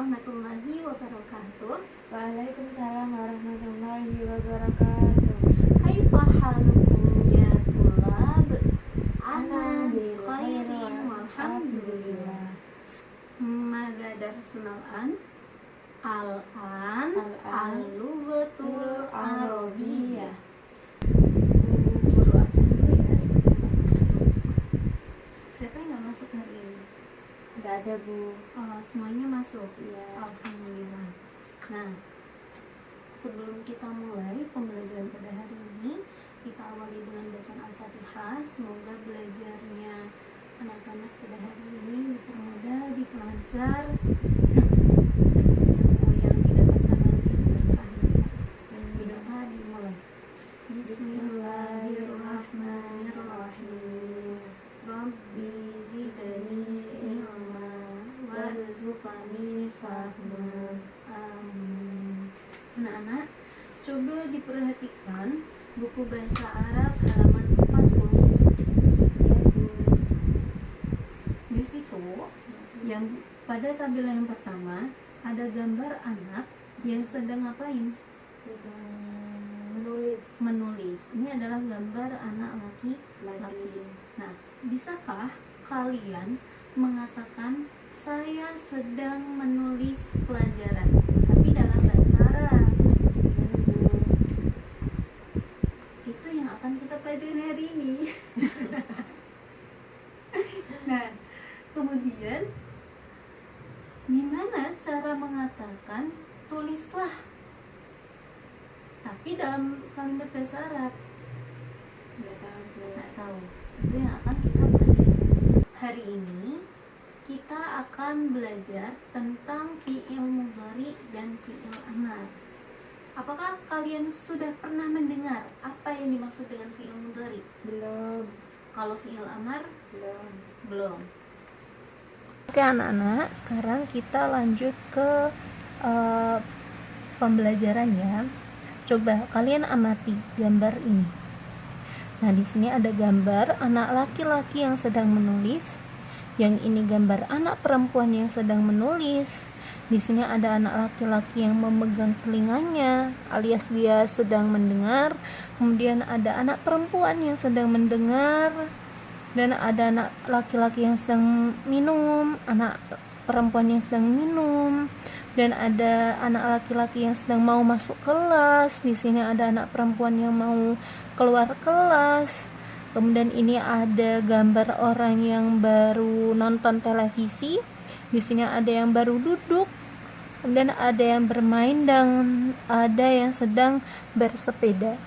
warahmatullahi wabarakatuh. Waalaikumsalam warahmatullahi wabarakatuh. Kaifa halukum ya tulab? Ana Ana bi khairin khairin walhamdulillah. Mada darsunal al-an al-lughatul arabiyyah. Guru absen dulu ya sebelum masuk. Siapa yang nggak masuk hari ini? Nggak ada, Bu. Oh, semuanya masuk. Iya. Alhamdulillah. Nah, sebelum kita mulai pembelajaran pada hari ini, kita awali dengan bacaan Al-Fatihah. Semoga belajarnya anak-anak pada hari ini dipermudah, diperlancar, ilmu yang didapatkan nanti berkah. Berdoa dimulai. Bismillahirrahmanirrahim. Rabbi zidni ilma warzuqni fahma. Amin. Anak-anak, coba diperhatikan buku bahasa Arab halaman 47. Di situ yang pada tabel yang pertama ada gambar anak yang sedang ngapain? Sedang Menulis. Ini adalah gambar anak laki-laki. Nah, bisakah kalian mengatakan saya sedang menulis pelajaran, tapi dalam bahasa Arab? Itu yang akan kita pelajari hari ini. Nah, kemudian gimana cara mengatakan tulislah, tapi dalam kalimat bahasa Arab? Nggak tahu. Itu yang akan kita pelajari hari ini. Kita akan belajar tentang fi'il mudhari dan fi'il amar. Apakah kalian sudah pernah mendengar apa yang dimaksud dengan fi'il mudhari? Belum. Kalau fi'il amar? Belum. Belum. Oke anak-anak, sekarang kita lanjut ke pembelajarannya. Coba kalian amati gambar ini. Nah, di sini ada gambar anak laki-laki yang sedang menulis. Yang ini gambar anak perempuan yang sedang menulis. Di sini ada anak laki-laki yang memegang telinganya, alias dia sedang mendengar. Kemudian ada anak perempuan yang sedang mendengar, dan ada anak laki-laki yang sedang minum, anak perempuan yang sedang minum, dan ada anak laki-laki yang sedang mau masuk kelas. Di sini ada anak perempuan yang mau keluar kelas. Kemudian ini ada gambar orang yang baru nonton televisi. Di sini ada yang baru duduk. Kemudian ada yang bermain dan ada yang sedang bersepeda.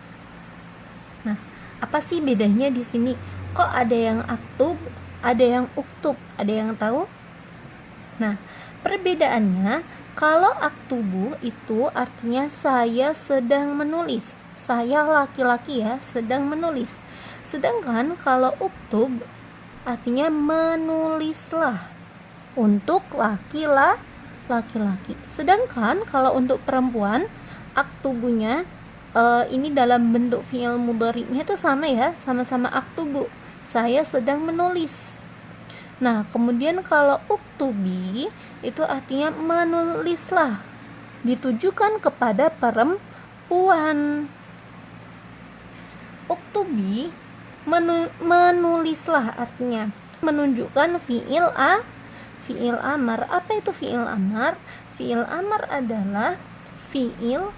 Nah, apa sih bedanya di sini? Kok ada yang aktub, ada yang uktub? Ada yang tahu? Nah, perbedaannya, kalau aktubu itu artinya saya sedang menulis. Saya laki-laki ya, sedang menulis. Sedangkan kalau uktub artinya menulislah untuk laki-laki. Sedangkan kalau untuk perempuan, aktubunya ini dalam bentuk fi'il mudhari'nya itu sama ya, sama-sama aktubu. Saya sedang menulis. Nah, kemudian kalau uktubi itu artinya menulislah, ditujukan kepada perempuan. Uktubi menulislah artinya menunjukkan fi'il amar. Apa itu fi'il amar? Fi'il amar adalah fi'il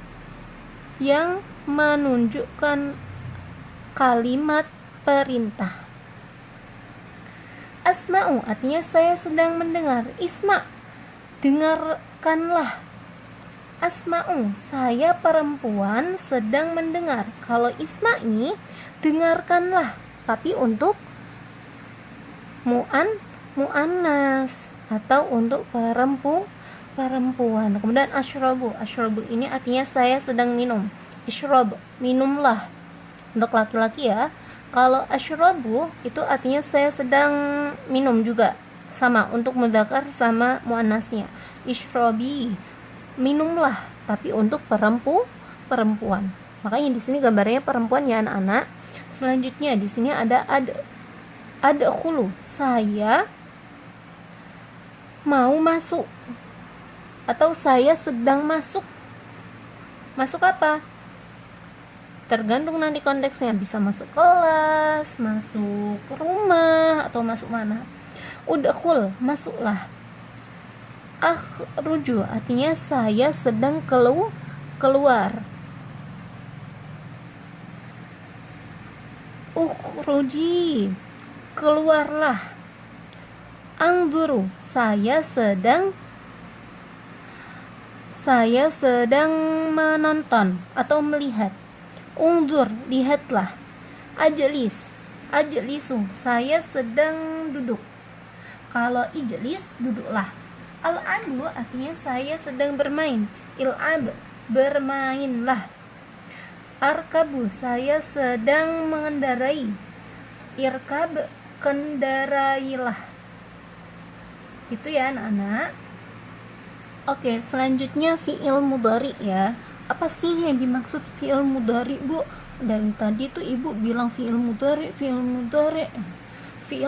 yang menunjukkan kalimat perintah. Asma'u artinya saya sedang mendengar. Isma, dengarkanlah. Asma'u, saya perempuan sedang mendengar. Kalau isma'i, dengarkanlah, tapi untuk mu'annas atau untuk perempuan. Kemudian asyrabu ini artinya saya sedang minum. Isyrab, minumlah, untuk laki-laki ya. Kalau asyrabu itu artinya saya sedang minum juga, sama untuk mudzakkar sama muannasnya. Isyrabi, minumlah, tapi untuk perempuan. Makanya di sini gambarnya perempuan ya anak-anak. Selanjutnya di sini ada adkhulu, saya mau masuk. atau saya sedang masuk. Masuk apa? Tergantung nanti konteksnya, bisa masuk kelas, masuk rumah, atau masuk mana. Udkhul, masuklah. Akhruju artinya saya sedang keluar. Ukhruji, keluarlah. Anzuru, saya sedang menonton atau melihat. Unzur, lihatlah. Ajlisu, saya sedang duduk. Kalau ijlis, duduklah. Al-abu artinya saya sedang bermain. Il'ab, bermainlah. Arkabu, saya sedang mengendarai. Irkab, kendarailah. Itu ya anak-anak. Oke, selanjutnya fi'il mudhari ya. Apa sih yang dimaksud fi'il mudhari, Bu? Dan tadi tuh Ibu bilang fi'il mudhari. Fi'il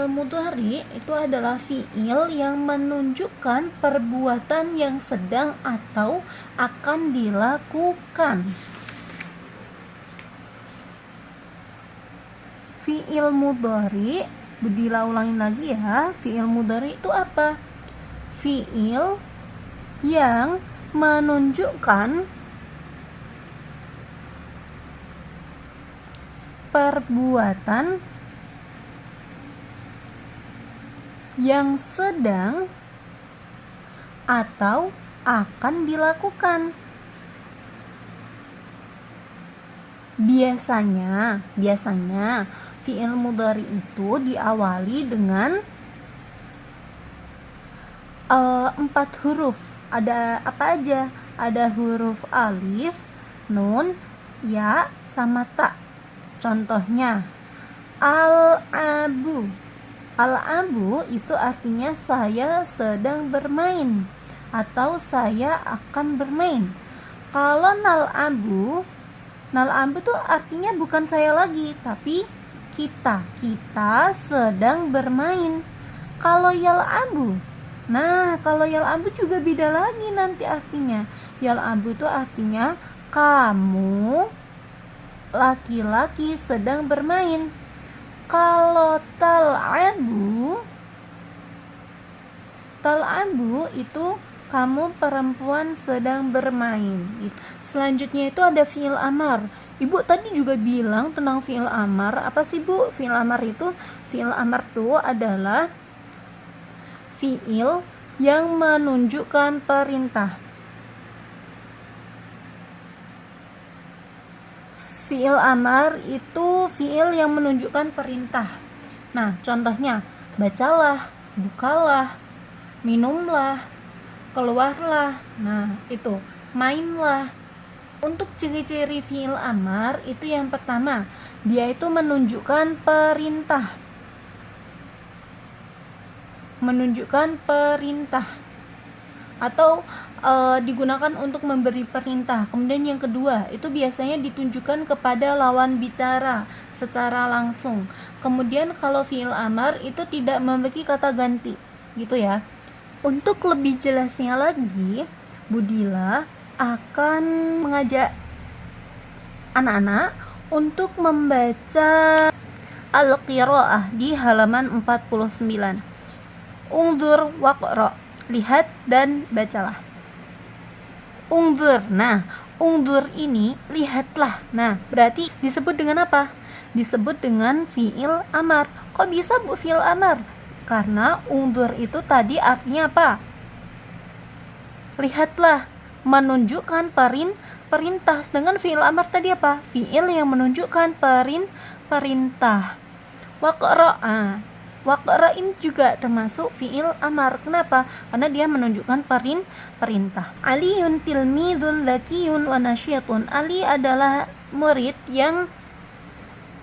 mudhari itu adalah fi'il yang menunjukkan perbuatan yang sedang atau akan dilakukan. Fi'il mudhari, Budila ulangin lagi ya. Fi'il mudhari itu apa? Fi'il yang menunjukkan perbuatan yang sedang atau akan dilakukan. Biasanya fi'il mudhari itu diawali dengan 4 huruf. Ada apa aja? Ada huruf alif, nun, ya, sama ta. Contohnya al-abu. Al-abu itu artinya saya sedang bermain atau saya akan bermain. Kalau nal-abu tuh artinya bukan saya lagi, tapi kita sedang bermain. Kalau yal-abu, kalau yal-abu juga beda lagi nanti artinya. Yal-abu itu artinya kamu laki-laki sedang bermain. Kalau tal'abu itu kamu perempuan sedang bermain. Selanjutnya itu ada fi'il amar. Ibu tadi juga bilang tentang fi'il amar. Apa sih, Bu? Fi'il amar itu adalah fi'il yang menunjukkan perintah. Fi'il amar itu fi'il yang menunjukkan perintah. Nah, contohnya bacalah, bukalah, minumlah, keluarlah. Nah, itu mainlah. Untuk ciri-ciri fi'il amar itu yang pertama, dia itu menunjukkan perintah. Atau digunakan untuk memberi perintah. Kemudian yang kedua, itu biasanya ditunjukkan kepada lawan bicara secara langsung. Kemudian kalau fi'il amar itu tidak memiliki kata ganti, gitu ya. Untuk lebih jelasnya lagi, Budila akan mengajak anak-anak untuk membaca Al-Qira'ah di halaman 49. Ungdur waqra, lihat dan bacalah. Ungdur, ungdur ini lihatlah. Nah, berarti disebut dengan apa? Disebut dengan fi'il amar. Kok bisa, Bu, fi'il amar? Karena ungdur itu tadi artinya apa? Lihatlah, menunjukkan perintah. Sedangkan fi'il amar tadi apa? Fi'il yang menunjukkan perintah. Waqra ini juga termasuk fi'il amar. Kenapa? Karena dia menunjukkan perintah. Aliyun tilmidun zakiyun wa nasyiatun. Ali adalah murid yang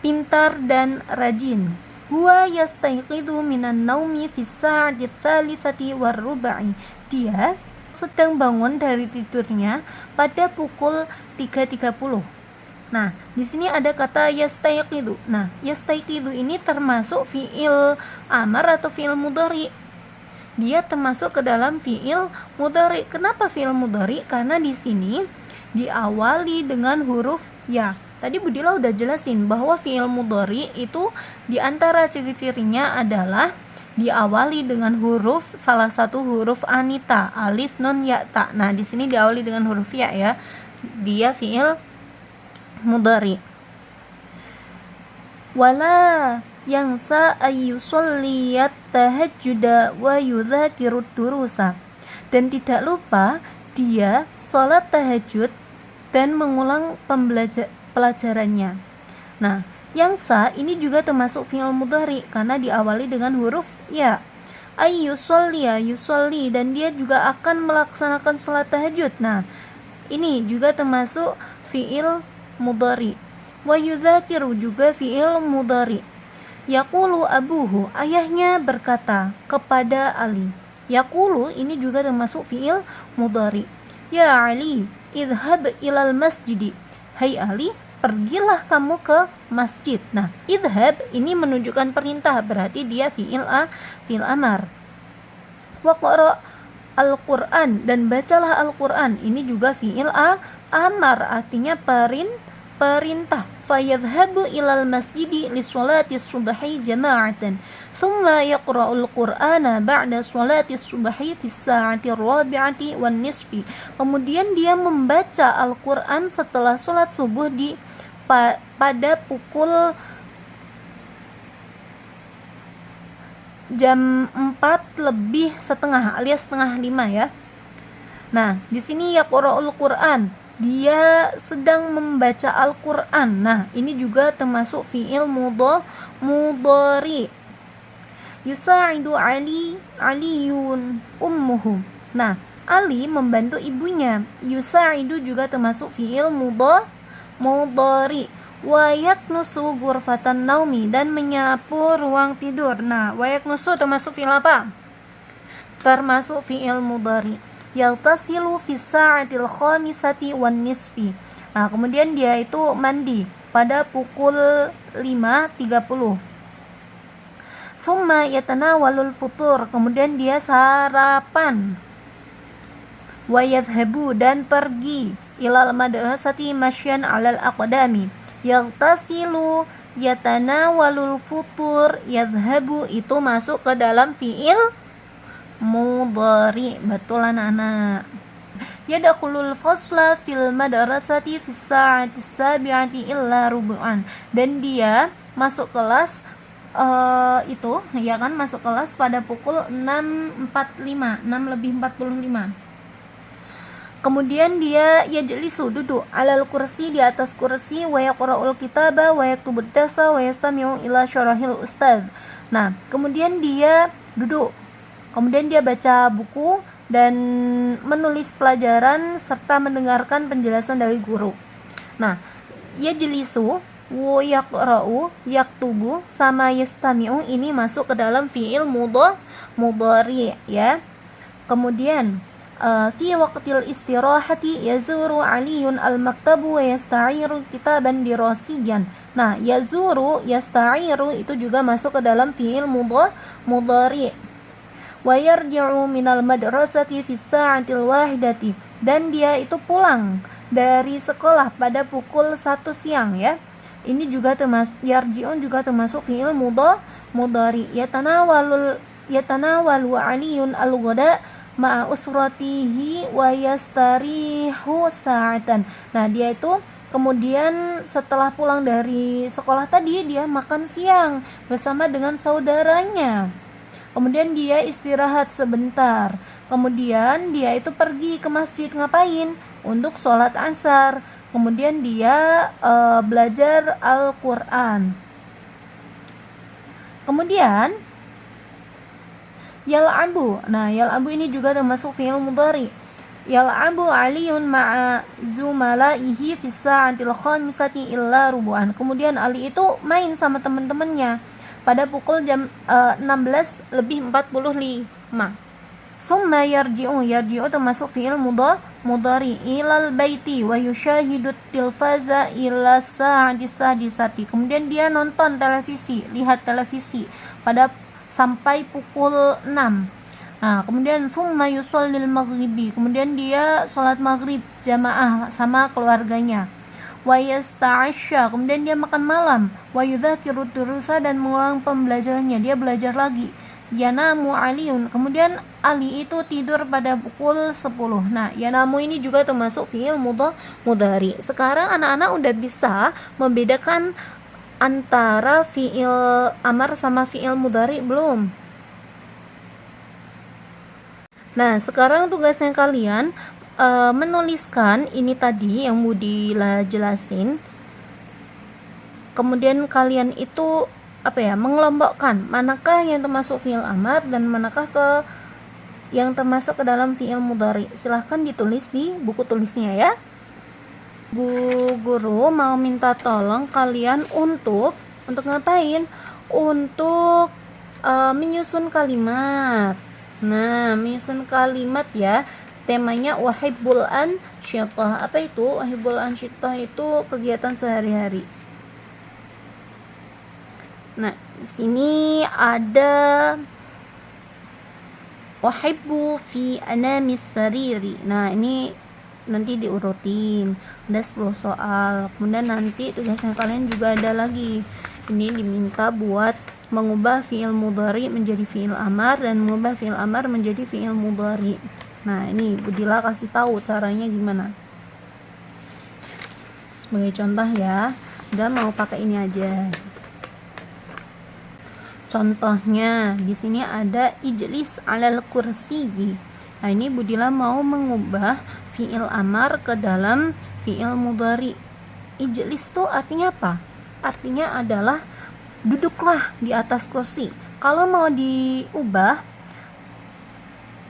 pintar dan rajin. Huwa yastayqidu minan naumi fi sa'ati tsalitsati war-ruba'i. Dia sedang bangun dari tidurnya pada pukul 3.30. Nah, di sini ada kata yastayqidu. Nah, yastayqidu ini termasuk fi'il amar atau fi'il mudhari. dia termasuk ke dalam fiil mudhari. Kenapa fiil mudhari? Karena di sini diawali dengan huruf ya. Tadi Budila udah jelasin bahwa fiil mudhari itu di antara ciri-cirinya adalah diawali dengan huruf, salah satu huruf anita, alif, nun, ya, ta. Nah, di sini diawali dengan huruf ya ya. Dia fiil mudhari. Wala yangsa ayyusalliyat tahajjuda wa yudhakirud durusa. Dan tidak lupa dia sholat tahajud dan mengulang pelajarannya. Nah, yangsa ini juga termasuk fi'il mudhari karena diawali dengan huruf ya. Ayyusalliya, yusalli, dan dia juga akan melaksanakan sholat tahajud. Nah, ini juga termasuk fi'il mudhari. Wa yudzakiru juga fi'il mudhari. Yaqulu abuhu, ayahnya berkata kepada Ali. Yaqulu ini juga termasuk fi'il mudhari. Ya Ali, idhab ilal masjidi. Hai Ali, pergilah kamu ke masjid. Nah, idhab ini menunjukkan perintah, berarti dia fi'il amar. Wa qara al-Qur'an, dan bacalah Al-Qur'an. Ini juga fi'il amar, artinya perintah. Fayadhhabu ilal masjidi li sholati subhi jama'atan thumma yaqra'ul qur'ana ba'da sholati subhi fi sa'ati rabi'ati wan nisfi. Kemudian dia membaca Al-Qur'an setelah sholat subuh pada pukul jam 4:30 alias setengah 5 ya. Nah, di sini yaqra'ul Qur'an, dia sedang membaca Al-Qur'an. Nah, ini juga termasuk fi'il mudhari. Yusa'idu aliyun ummuhu. Nah, Ali membantu ibunya. Yusa'idu juga termasuk fi'il mudhari. Wa yaknusu ghurfatan naumi, dan menyapu ruang tidur. Nah, wa yaknusu termasuk fi'il apa? Termasuk fi'il mudhari. Yaltasilu fi sa'atil khamisati wan nisfi. Nah, kemudian dia itu mandi pada pukul 5:30. Thumma yatanawalul futur, kemudian dia sarapan. Wa yadhhabu, dan pergi. Ilal madrasati masyan alal aqdami. Yaltasilu, yatanawalul futur, yadhhabu, itu masuk ke dalam fi'il mudhari. Betul anak-anak. Yadkhulul fasla fil madrasati fis sa'ati sabi'ati illa rubu'an, dan dia masuk kelas itu ya kan, masuk kelas pada pukul 6:45. Kemudian dia yajlisu, duduk, alal kursi, di atas kursi, wa yaqra'ul kitaba wa yaktubud darsa wa yastami'u ila syarahil ustaz. Nah, kemudian dia duduk, kemudian dia baca buku dan menulis pelajaran serta mendengarkan penjelasan dari guru. Nah, yajlisu, wa yaqra'u, yaktubu, sama yastami'u ini masuk ke dalam fi'il mudhari ya. Kemudian fi waqtil istirahati yazuru aliyun al-maktabu wa yasta'iru kitaban dirasiyan. Nah, yazuru, yasta'iru itu juga masuk ke dalam fi'il mudhari. Wa yarji'u minal madrasati fi sa'atil wahidati, dan dia itu pulang dari sekolah pada pukul 1 siang ya. Ini juga termasuk, yarji'un juga termasuk fi'il mudhari. Yatanawalu aliyun al-ghada ma'a usratihi wa yastarihu sa'atan. Nah, dia itu kemudian setelah pulang dari sekolah tadi, dia makan siang bersama dengan saudaranya. Kemudian dia istirahat sebentar. Kemudian dia itu pergi ke masjid, ngapain? Untuk sholat asar. Kemudian dia belajar Al-Quran. Kemudian yal'abu. Nah, yal'abu ini juga termasuk fi'il mudhari. Yal'abu aliyun ma'a zumalaihi fi sa'atil khamisati illa rubu'an. Kemudian Ali itu main sama teman-temannya pada pukul jam 16:45. Summa yarji'u, yarji'u termasuk fi'il mudhari. Ilal baiti wa yushahidut tilfaza ila sa'ati sadisati. Kemudian dia nonton televisi, lihat televisi pada sampai pukul 6. Nah, kemudian thumma yusallil maghribi, kemudian dia sholat maghrib jamaah sama keluarganya. Wa yasta'asya, kemudian dia makan malam. Wa yudzakiru durusa, dan mengulang pembelajarannya, dia belajar lagi. Yanamu Aliun, kemudian Ali itu tidur pada pukul 10. Nah, yanamu ini juga termasuk fi'il mudhari. Sekarang anak-anak udah bisa membedakan antara fi'il amar sama fi'il mudhari belum? Nah, sekarang tugasnya kalian menuliskan ini tadi yang Budi jelasin. Kemudian kalian itu mengelompokkan manakah yang termasuk fi'il amar dan manakah yang termasuk ke dalam fi'il mudhari. Silahkan ditulis di buku tulisnya ya. Bu guru mau minta tolong kalian untuk ngapain? Untuk menyusun kalimat. Nah, menyusun kalimat ya. Temanya wahibbul ansyitah. Apa itu? Wahibbul ansyitah itu kegiatan sehari-hari. Nah, di sini ada wahibbu fi anamis sariri. Nah, ini nanti diurutin. Ada 10 soal. Kemudian nanti tugasnya kalian juga ada lagi. Ini diminta buat mengubah fi'il mudhari menjadi fi'il amar dan mengubah fi'il amar menjadi fi'il mudhari. Nah, ini Budila kasih tahu caranya gimana. Sebagai contoh ya, udah mau pakai ini aja. Contohnya di sini ada ijlis alal kursi. Nah, ini Budila mau mengubah fi'il amar ke dalam fi'il mudhari. Ijlis itu artinya apa? Artinya adalah duduklah di atas kursi. Kalau mau diubah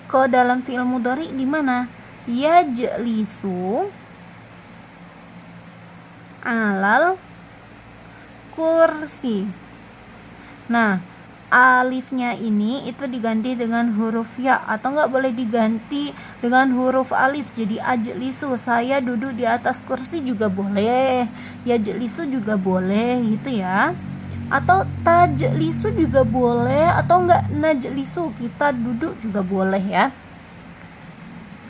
ke dalam fi'il mudhari gimana? Yajlisu alal kursi. Nah, alifnya ini itu diganti dengan huruf ya, atau enggak boleh diganti dengan huruf alif. Jadi ajlisu, saya duduk di atas kursi juga boleh. Yajlisu juga boleh gitu ya. Atau tajlisu juga boleh, atau enggak najlisu, kita duduk juga boleh ya.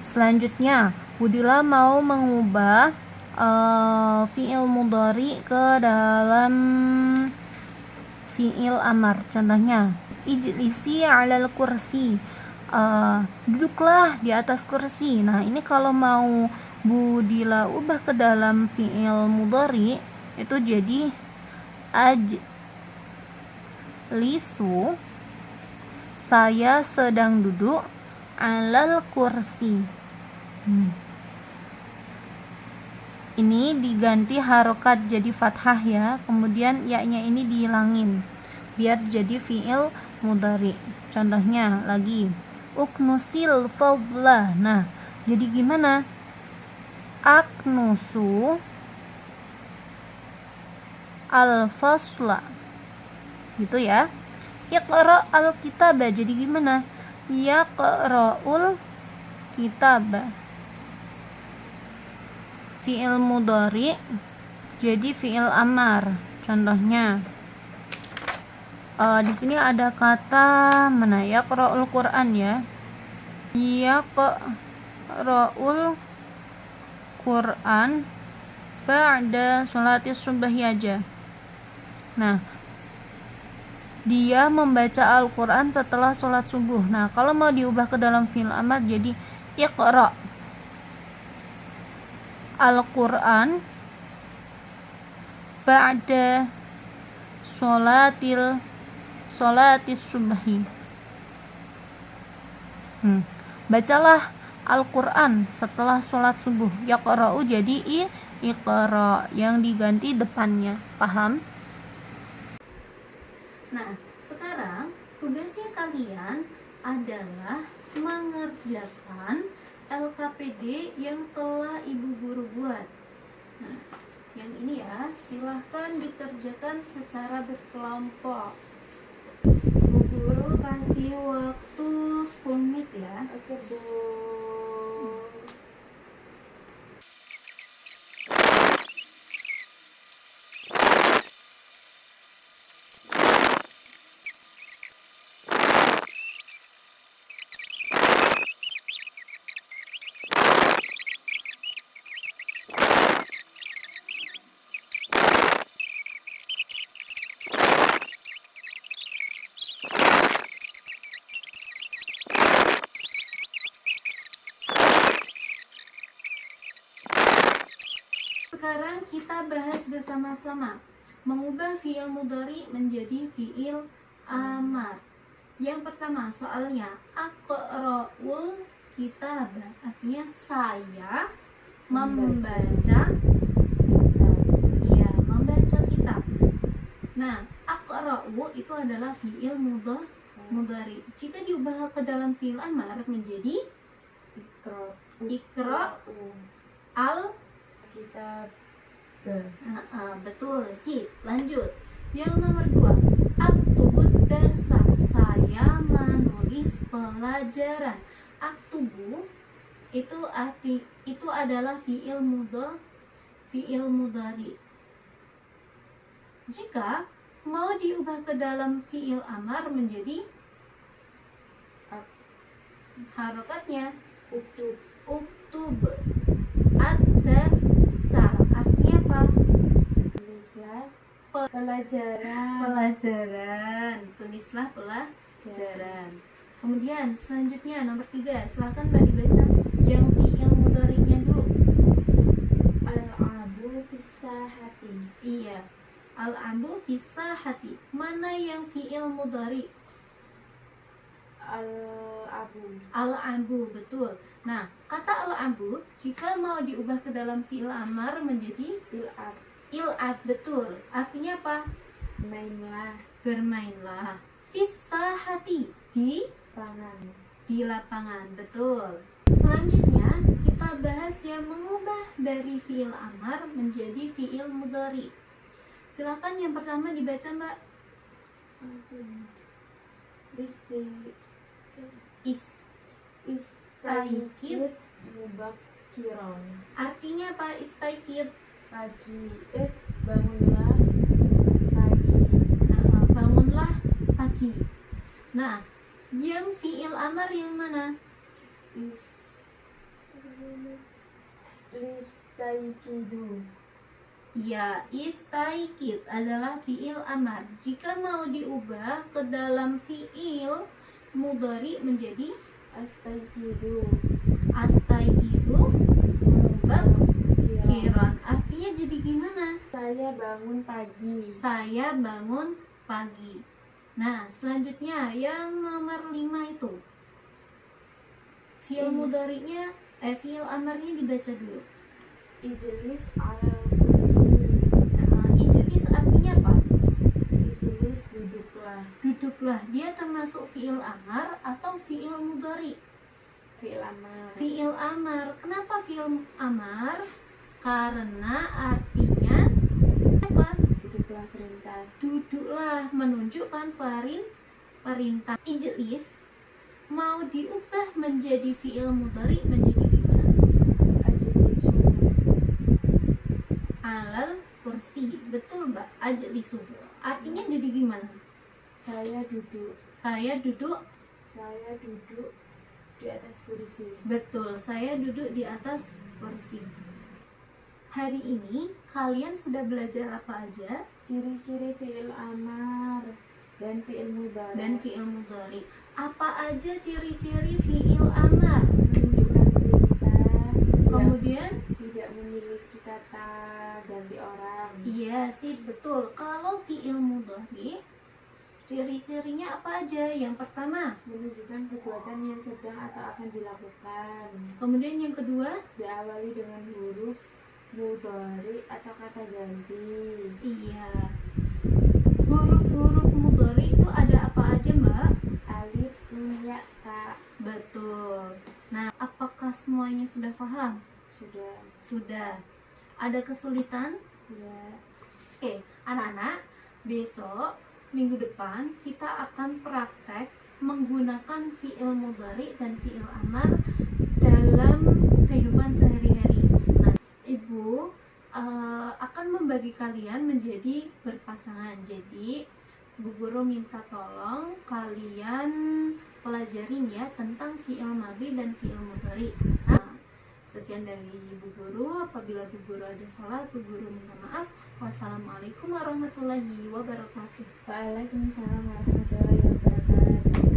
Selanjutnya Budila mau mengubah fi'il mudhari ke dalam fi'il amar. Contohnya ijlisi alal kursi, duduklah di atas kursi. Nah, ini kalau mau Budila ubah ke dalam fi'il mudhari itu jadi lisu, saya sedang duduk alal kursi. Ini diganti harokat jadi fathah ya, kemudian ya-nya ini dihilangin biar jadi fi'il mudhari. Contohnya lagi uknusil fadlah. Nah, jadi gimana? Aknusu al-fasla gitu ya. Yaqra al-kitabah, jadi gimana? Yaqra'ul kitabah. Fi'il mudhari jadi fi'il amar. Contohnya di sini ada kata mana? Yaqra'ul Quran ya. Yaqra'ul Quran ba'da sholatis subahi aja. Nah, dia membaca Al-Quran setelah sholat subuh. Nah, kalau mau diubah ke dalam fi'il amar jadi iqra Al-Quran ba'da sholatis subahi. Bacalah Al-Quran setelah sholat subuh. Yaqra'u jadi iqra, yang diganti depannya. Paham? Nah, sekarang tugasnya kalian adalah mengerjakan LKPD yang telah ibu guru buat. Nah, yang ini ya, silahkan dikerjakan secara berkelompok. Bu guru kasih waktu 10 menit ya. Oke, Bu. sekarang kita bahas bersama-sama mengubah fiil mudhari menjadi fiil amar. Yang pertama soalnya aqra'ul kitabah, artinya saya membaca, iya, membaca kitab. Nah, aqra'u itu adalah fiil mudhari. Jika diubah ke dalam fiil amar menjadi ikra al kitab. betul, sip. Lanjut. Yang nomor 2, aktubud darsa, saya menulis pelajaran. Aktubu itu adalah fiil mudhari. Jika mau diubah ke dalam fiil amar menjadi harokatnya uktub ad-darsa, artinya apa? Tulislah pelajaran. Tulislah pelajaran. Kemudian selanjutnya nomor 3, silakan Mbak dibaca yang fiil mudhari'nya dulu. Al-abu fis-sahati. Iya, al-abu fis-sahati. Mana yang fiil mudhari? Al-abu, betul. Nah, kata al-abu jika mau diubah ke dalam fiil amar menjadi il'ab, betul. Artinya apa? Bermainlah. Fis-sahati, di lapangan, betul. Selanjutnya kita bahas yang mengubah dari fiil amar menjadi fiil mudhari. Silakan yang pertama dibaca Mbak. Istaikid, mubakiron. artinya apa? Istaikid, Pagi. Bangunlah pagi. bangunlah pagi. Nah, yang fiil amar yang mana? Istaikidu. Ya, istaikid adalah fiil amar. Jika mau diubah ke dalam fiil mudhari menjadi Astaikidu. astaikidu mubakiran. Artinya jadi gimana? Saya bangun pagi. Saya bangun pagi. Nah, selanjutnya yang nomor 5 itu fiil mudhari'nya, fiil amarnya dibaca dulu. Ijlis al-kursi. Ijlis artinya apa? Ijlis duduklah. Duduklah. Dia termasuk fiil amar atau fiil mudhari? Fi'il amar. Fiil amar. Kenapa fiil amar? Karena artinya apa? Duduklah perintah. Duduklah, menunjukkan perintah. Ijlis mau diubah menjadi fiil mudhari menjadi gimana? Ajlisu. Alal kursi, betul Mbak. Ajlisu artinya jadi gimana? Saya duduk. Saya duduk, Di atas kursi. betul, saya duduk di atas kursi. Hari ini kalian sudah belajar apa aja? Ciri-ciri fi'il amar dan fi'il mudhari. Apa aja ciri-ciri fiil amar? Menunjukkan perintah. Kemudian Tidak memiliki kata ganti orang. iya sih, betul. Kalau fiil mudhari ciri-cirinya apa aja? Yang pertama, Menunjukkan perbuatan yang sedang atau akan dilakukan. kemudian yang kedua, Diawali dengan huruf mudhari atau kata ganti. iya, huruf-huruf mudhari itu ada apa aja Mbak? Alif, nun, ya, ta. Betul. Nah, apakah semuanya sudah paham? Sudah. Sudah. Ada kesulitan? Ya. Oke, anak-anak, besok minggu depan kita akan praktek menggunakan fiil mudhari dan fiil amar dalam kehidupan sehari-hari. Nah, Ibu akan membagi kalian menjadi berpasangan. Jadi, Bu Guru minta tolong kalian pelajarin ya tentang fiil madhi dan fiil mudhari. Nah, sekian dari Bu Guru. Apabila Bu Guru ada salah, Bu Guru minta maaf. Wassalamualaikum warahmatullahi wabarakatuh. Waalaikumsalam warahmatullahi wabarakatuh.